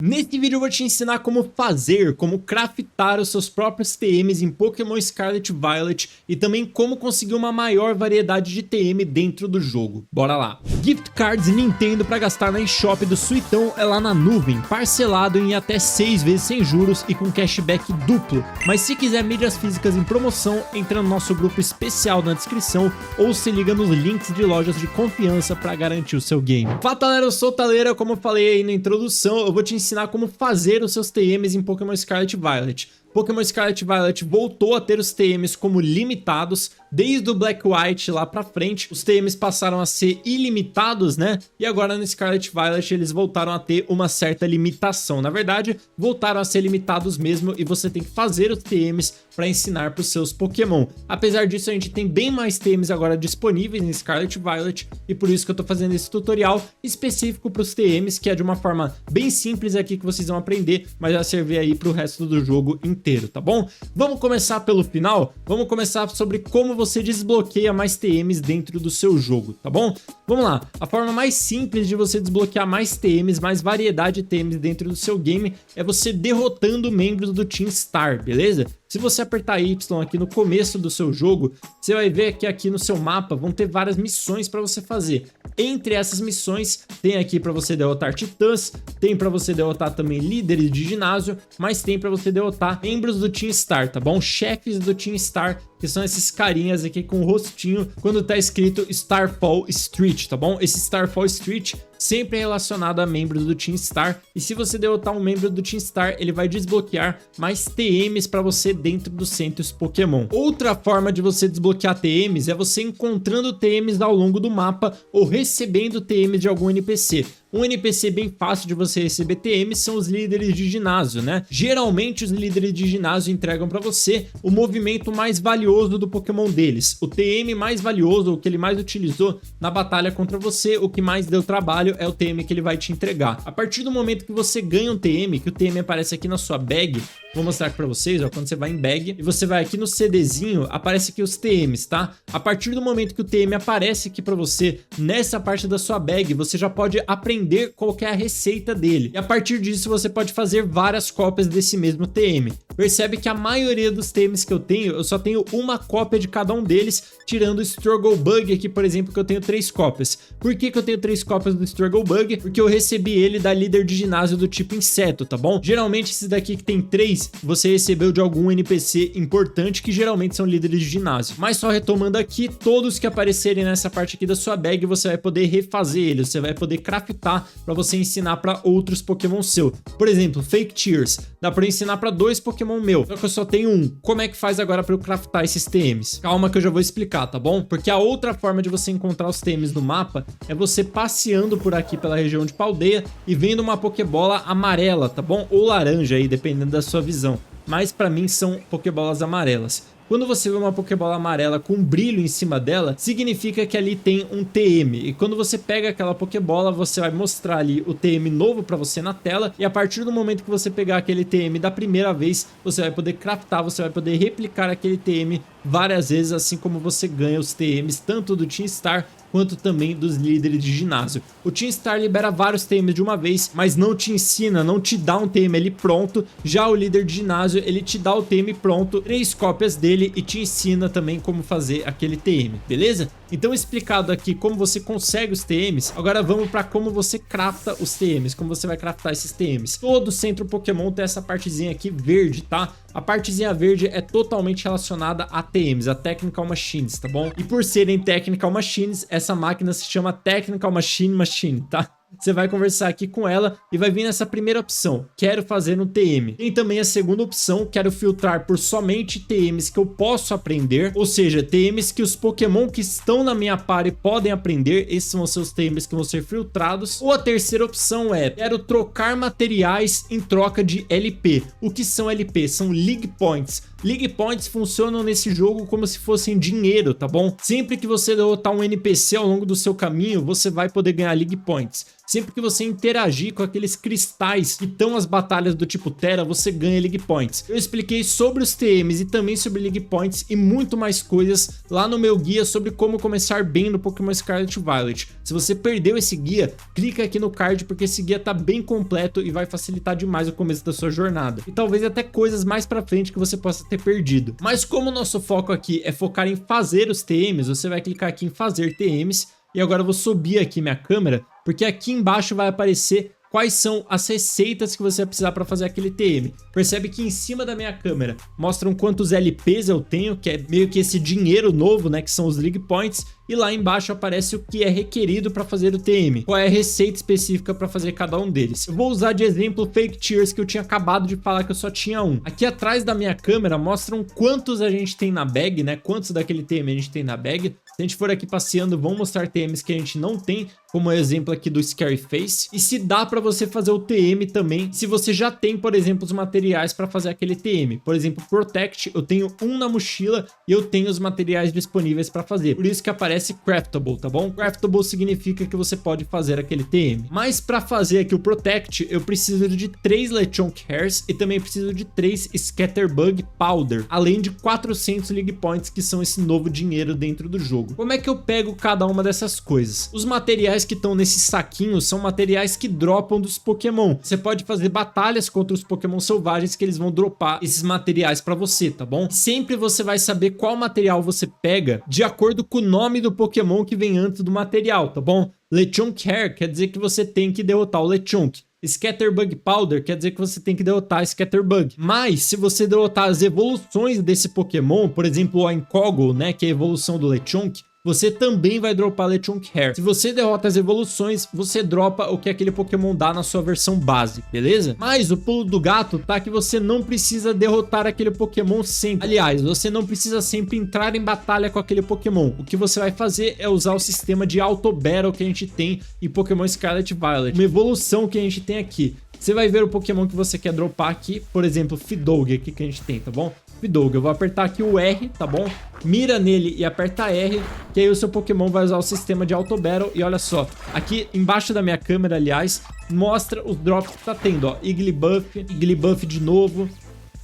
Nesse vídeo eu vou te ensinar como fazer, como craftar os seus próprios TMs em Pokémon Scarlet Violet e também como conseguir uma maior variedade de TM dentro do jogo. Bora lá! Gift Cards Nintendo para gastar na eShop do Suitão é lá na nuvem, parcelado em até 6 vezes sem juros e com cashback duplo. Mas se quiser mídias físicas em promoção, entra no nosso grupo especial na descrição ou se liga nos links de lojas de confiança para garantir o seu game. Fala galera, eu sou o Taleira, como eu falei aí na introdução, eu vou te ensinar como fazer os seus TMs em Pokémon Scarlet Violet. Pokémon Scarlet Violet voltou a ter os TMs como limitados, desde o Black White lá pra frente, os TMs passaram a ser ilimitados, né? E agora no Scarlet Violet eles voltaram a ter uma certa limitação. Na verdade, voltaram a ser limitados mesmo e você tem que fazer os TMs para ensinar para os seus Pokémon. Apesar disso, a gente tem bem mais TMs agora disponíveis em Scarlet Violet e por isso que eu tô fazendo esse tutorial específico para os TMs, que é de uma forma bem simples aqui que vocês vão aprender, mas vai servir aí para o resto do jogo inteiro, tá bom? Vamos começar pelo final? Vamos começar sobre como você desbloqueia mais TMs dentro do seu jogo, tá bom? Vamos lá, a forma mais simples de você desbloquear mais TMs, mais variedade de TMs dentro do seu game é você derrotando membros do Team Star, beleza? Se você apertar Y aqui no começo do seu jogo, você vai ver que aqui no seu mapa vão ter várias missões para você fazer. Entre essas missões, tem aqui para você derrotar titãs, tem para você derrotar também líderes de ginásio, mas tem para você derrotar membros do Team Star, tá bom? Chefes do Team Star, que são esses carinhas aqui com o rostinho quando tá escrito Starfall Street, tá bom? Esse Starfall Street sempre é relacionado a membros do Team Star, e se você derrotar um membro do Team Star, ele vai desbloquear mais TMs para você dentro dos centros Pokémon. Outra forma de você desbloquear TMs é você encontrando TMs ao longo do mapa ou recebendo TMs de algum NPC. Um NPC bem fácil de você receber TM são os líderes de ginásio, né? Geralmente os líderes de ginásio entregam para você o movimento mais valioso do Pokémon deles. O TM mais valioso, o que ele mais utilizou na batalha contra você, o que mais deu trabalho é o TM que ele vai te entregar. A partir do momento que você ganha um TM, que o TM aparece aqui na sua bag, vou mostrar aqui pra vocês, ó, quando você vai em bag e você vai aqui no CDzinho, aparece aqui os TMs, tá? A partir do momento que o TM aparece aqui pra você, nessa parte da sua bag, você já pode aprender qual que é a receita dele. E a partir disso você pode fazer várias cópias desse mesmo TM. Percebe que a maioria dos TMs que eu só tenho uma cópia de cada um deles, tirando o Struggle Bug aqui, por exemplo, que eu tenho 3 cópias. Por que eu tenho 3 cópias do Struggle Bug? Porque eu recebi ele da líder de ginásio do tipo inseto, tá bom? Geralmente esses daqui que tem 3, você recebeu de algum NPC importante, que geralmente são líderes de ginásio. Mas só retomando aqui, todos que aparecerem nessa parte aqui da sua bag, você vai poder refazer eles, você vai poder craftar para você ensinar para outros Pokémon seu. Por exemplo, Fake Tears, dá para ensinar para 2 Pokémon meu, só que eu só tenho um. Como é que faz agora para eu craftar esses TMs? Calma que eu já vou explicar, tá bom? Porque a outra forma de você encontrar os TMs no mapa é você passeando por aqui pela região de Paldea e vendo uma Pokébola amarela, tá bom? Ou laranja aí, dependendo da sua visão. Mas para mim são Pokébolas amarelas. Quando você vê uma Pokébola amarela com brilho em cima dela, significa que ali tem um TM. E quando você pega aquela Pokébola, você vai mostrar ali o TM novo para você na tela. E a partir do momento que você pegar aquele TM da primeira vez, você vai poder craftar, você vai poder replicar aquele TM várias vezes, assim como você ganha os TMs tanto do Team Star quanto também dos líderes de ginásio. O Team Star libera vários TMs de uma vez, mas não te ensina, não te dá um TM ali pronto. Já o líder de ginásio, ele te dá o TM pronto, 3 cópias dele e te ensina também como fazer aquele TM, beleza? Então explicado aqui como você consegue os TMs, agora vamos para como você crafta os TMs, como você vai craftar esses TMs. Todo centro Pokémon tem essa partezinha aqui verde, tá? A partezinha verde é totalmente relacionada a TMs, a Technical Machines, tá bom? E por serem Technical Machines, essa máquina se chama Technical Machine, tá? Você vai conversar aqui com ela e vai vir nessa primeira opção, quero fazer um TM. Tem também a segunda opção, quero filtrar por somente TMs que eu posso aprender, ou seja, TMs que os Pokémon que estão na minha party podem aprender, esses são os seus TMs que vão ser filtrados. Ou a terceira opção é, quero trocar materiais em troca de LP. O que são LP? São League Points. League Points funcionam nesse jogo como se fossem dinheiro, tá bom? Sempre que você derrotar um NPC ao longo do seu caminho, você vai poder ganhar League Points. Sempre que você interagir com aqueles cristais que estão as batalhas do tipo Terra, você ganha League Points. Eu expliquei sobre os TMs e também sobre League Points e muito mais coisas lá no meu guia sobre como começar bem no Pokémon Scarlet e Violet. Se você perdeu esse guia, clica aqui no card porque esse guia tá bem completo e vai facilitar demais o começo da sua jornada. E talvez até coisas mais pra frente que você possa ter perdido. Mas como o nosso foco aqui é focar em fazer os TMs, você vai clicar aqui em fazer TMs. E agora eu vou subir aqui minha câmera, porque aqui embaixo vai aparecer quais são as receitas que você vai precisar para fazer aquele TM. Percebe que em cima da minha câmera mostram quantos LPs eu tenho, que é meio que esse dinheiro novo, né, que são os League Points, e lá embaixo aparece o que é requerido para fazer o TM, qual é a receita específica para fazer cada um deles. Eu vou usar de exemplo Fake Tears, que eu tinha acabado de falar que eu só tinha um. Aqui atrás da minha câmera mostram quantos a gente tem na bag, né, quantos daquele TM a gente tem na bag. Se a gente for aqui passeando, vão mostrar TMs que a gente não tem, como o exemplo aqui do Scary Face. E se dá para você fazer o TM também, se você já tem, por exemplo, os materiais para fazer aquele TM. Por exemplo, Protect, eu tenho um na mochila e eu tenho os materiais disponíveis para fazer. Por isso que aparece Craftable, tá bom? Craftable significa que você pode fazer aquele TM. Mas para fazer aqui o Protect, eu preciso de 3 Lechonk Hairs e também preciso de 3 Scatterbug Powder, além de 400 League Points, que são esse novo dinheiro dentro do jogo. Como é que eu pego cada uma dessas coisas? Os materiais que estão nesses saquinhos são materiais que dropam dos Pokémon. Você pode fazer batalhas contra os Pokémon selvagens que eles vão dropar esses materiais pra você, tá bom? Sempre você vai saber qual material você pega de acordo com o nome do Pokémon que vem antes do material, tá bom? Lechonk Hair quer dizer que você tem que derrotar o Lechonk. Scatterbug Powder quer dizer que você tem que derrotar Scatterbug. Mas se você derrotar as evoluções desse Pokémon, por exemplo o Incoggle, né, que é a evolução do Lechonk, você também vai dropar Lechonk Hair. Se você derrota as evoluções, você dropa o que aquele Pokémon dá na sua versão base, beleza? Mas o pulo do gato tá que você não precisa derrotar aquele Pokémon sempre. Aliás, você não precisa sempre entrar em batalha com aquele Pokémon. O que você vai fazer é usar o sistema de Auto Battle que a gente tem em Pokémon Scarlet e Violet. Uma evolução que a gente tem aqui. Você vai ver o Pokémon que você quer dropar aqui, por exemplo, Fidolg aqui que a gente tem, tá bom? Fidolg, eu vou apertar aqui o R, tá bom? Mira nele e aperta R, que aí o seu Pokémon vai usar o sistema de Auto Battle. E olha só, aqui embaixo da minha câmera, aliás, mostra os drops que tá tendo, ó. Igglybuff de novo.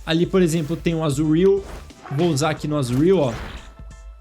Ali, por exemplo, tem um Azurill. Vou usar aqui no Azurill, ó.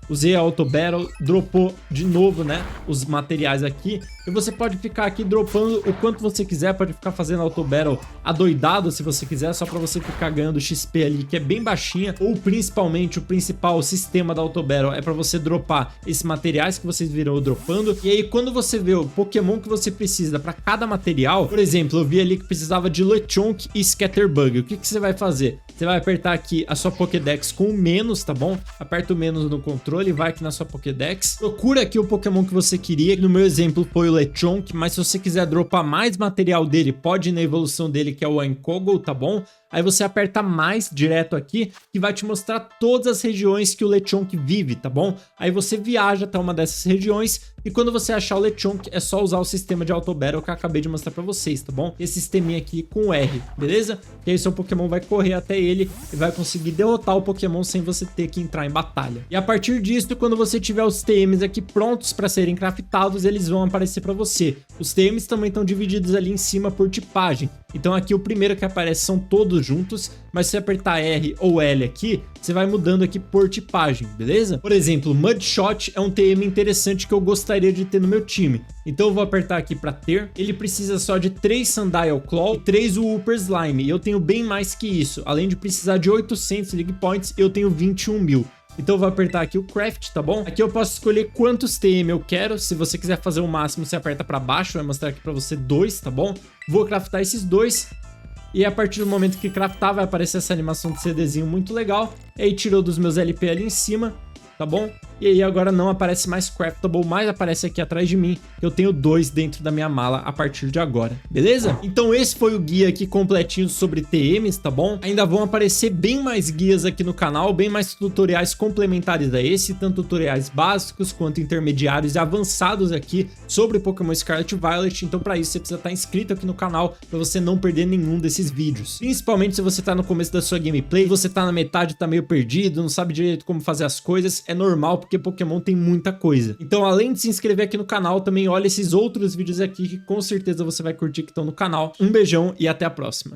Usei a Auto Battle, dropou de novo, né, os materiais aqui. E você pode ficar aqui dropando o quanto você quiser, pode ficar fazendo Auto Battle adoidado se você quiser, só pra você ficar ganhando XP ali, que é bem baixinha. Ou principalmente, o principal sistema da Auto Battle é pra você dropar esses materiais que vocês viram eu dropando. E aí, quando você vê o Pokémon que você precisa pra cada material, por exemplo, eu vi ali que precisava de Lechonk e Scatterbug. O que que você vai fazer? Você vai apertar aqui a sua Pokédex com o menos, tá bom? Aperta o menos no controle, vai aqui na sua Pokédex. Procura aqui o Pokémon que você queria. No meu exemplo foi o Lechonk, mas se você quiser dropar mais material dele, pode ir na evolução dele, que é o Incoggle, tá bom? Aí você aperta mais direto aqui, que vai te mostrar todas as regiões que o Lechonk vive, tá bom? Aí você viaja até uma dessas regiões e quando você achar o Lechonk, é só usar o sistema de Auto Battle que eu acabei de mostrar pra vocês, tá bom? Esse sisteminha aqui com R, beleza? E aí seu Pokémon vai correr até ele e vai conseguir derrotar o Pokémon sem você ter que entrar em batalha. E a partir disso, quando você tiver os TMs aqui prontos para serem craftados, eles vão aparecer para você. Os TMs também estão divididos ali em cima por tipagem. Então aqui o primeiro que aparece são todos juntos, mas se você apertar R ou L aqui, você vai mudando aqui por tipagem, beleza? Por exemplo, Mudshot é um TM interessante que eu gostaria de ter no meu time. Então eu vou apertar aqui para ter. Ele precisa só de 3 Sandile Claw e 3 Wooper Slime. E eu tenho bem mais que isso. Além de precisar de 800 League Points, eu tenho 21.000. Então eu vou apertar aqui o Craft, tá bom? Aqui eu posso escolher quantos TM eu quero. Se você quiser fazer o máximo, você aperta pra baixo. Vai mostrar aqui pra você 2, tá bom? Vou craftar esses 2. E a partir do momento que craftar, vai aparecer essa animação de CDzinho muito legal. E aí tirou dos meus LP ali em cima, tá bom? E aí agora não aparece mais Craftable, mas aparece aqui atrás de mim que eu tenho 2 dentro da minha mala a partir de agora, beleza? Então esse foi o guia aqui completinho sobre TMs, tá bom? Ainda vão aparecer bem mais guias aqui no canal, bem mais tutoriais complementares a esse, tanto tutoriais básicos quanto intermediários e avançados aqui sobre Pokémon Scarlet e Violet. Então para isso você precisa estar inscrito aqui no canal para você não perder nenhum desses vídeos. Principalmente se você tá no começo da sua gameplay, você tá na metade, tá meio perdido, não sabe direito como fazer as coisas, é normal porque Pokémon tem muita coisa. Então além de se inscrever aqui no canal, também olha esses outros vídeos aqui que com certeza você vai curtir que estão no canal. Um beijão e até a próxima.